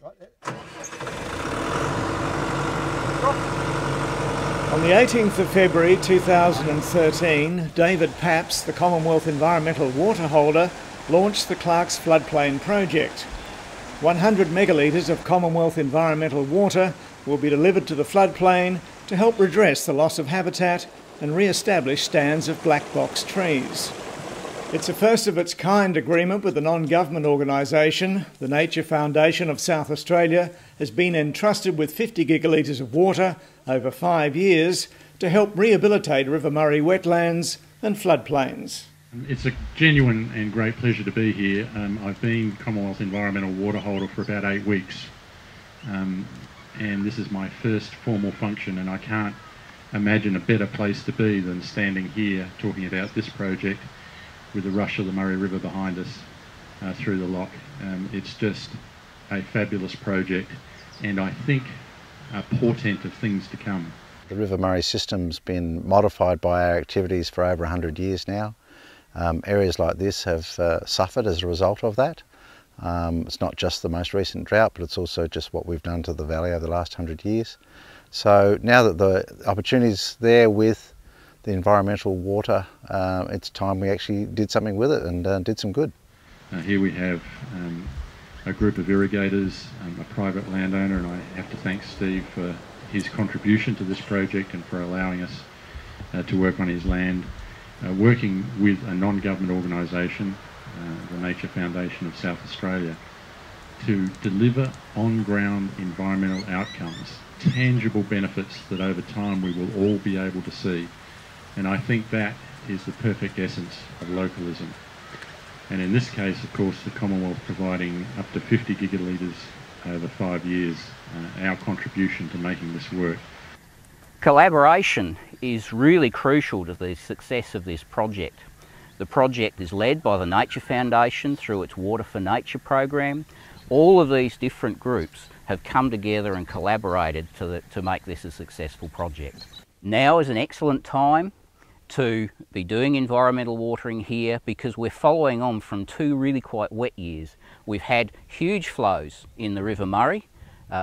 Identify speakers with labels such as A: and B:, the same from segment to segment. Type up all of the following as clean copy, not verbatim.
A: On the 18th of February 2013, David Papps, the Commonwealth Environmental Water Holder, launched the Clark's Floodplain project. 100 megalitres of Commonwealth environmental water will be delivered to the floodplain to help redress the loss of habitat and re-establish stands of black box trees. It's a first of its kind agreement with a non-government organisation. The Nature Foundation of South Australia has been entrusted with 50 gigalitres of water over 5 years to help rehabilitate River Murray wetlands and floodplains.
B: It's a genuine and great pleasure to be here. I've been Commonwealth Environmental Water Holder for about 8 weeks, and this is my first formal function, and I can't imagine a better place to be than standing here talking about this project with the rush of the Murray River behind us through the lock. It's just a fabulous project, and I think a portent of things to come.
C: The River Murray system's been modified by our activities for over 100 years now. Areas like this have suffered as a result of that. It's not just the most recent drought, but it's also just what we've done to the valley over the last 100 years. So now that the opportunity's there with the environmental water, it's time we actually did something with it and did some good.
B: Here we have a group of irrigators, a private landowner, and I have to thank Steve for his contribution to this project and for allowing us to work on his land. Working with a non-government organisation, the Nature Foundation of South Australia, to deliver on-ground environmental outcomes, tangible benefits that over time we will all be able to see. And I think that is the perfect essence of localism. And in this case, of course, the Commonwealth providing up to 50 gigalitres over 5 years, our contribution to making this work.
D: Collaboration is really crucial to the success of this project. The project is led by the Nature Foundation through its Water for Nature program. All of these different groups have come together and collaborated to make this a successful project. Now is an excellent time to be doing environmental watering here because we're following on from 2 really quite wet years. We've had huge flows in the River Murray,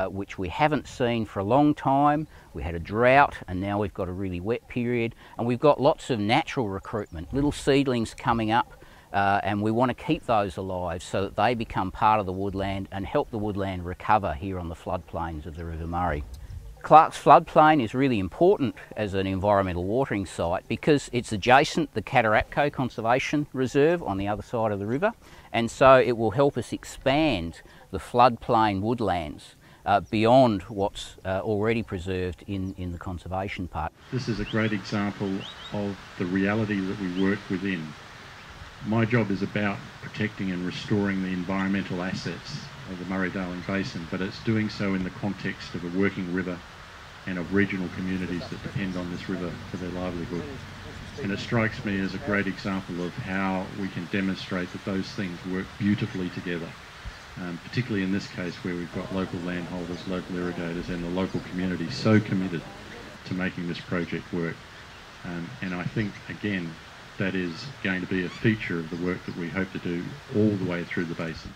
D: which we haven't seen for a long time. We had a drought and now we've got a really wet period, and we've got lots of natural recruitment, little seedlings coming up, and we want to keep those alive so that they become part of the woodland and help the woodland recover here on the floodplains of the River Murray. Clark's floodplain is really important as an environmental watering site because it's adjacent to the Catarapco Conservation Reserve on the other side of the river, and so it will help us expand the floodplain woodlands beyond what's already preserved in the conservation park.
B: This is a great example of the reality that we work within. My job is about protecting and restoring the environmental assets of the Murray-Darling Basin, but it's doing so in the context of a working river and of regional communities that depend on this river for their livelihood. And it strikes me as a great example of how we can demonstrate that those things work beautifully together, particularly in this case where we've got local landholders, local irrigators and the local community so committed to making this project work. And I think, again, that is going to be a feature of the work that we hope to do all the way through the basin.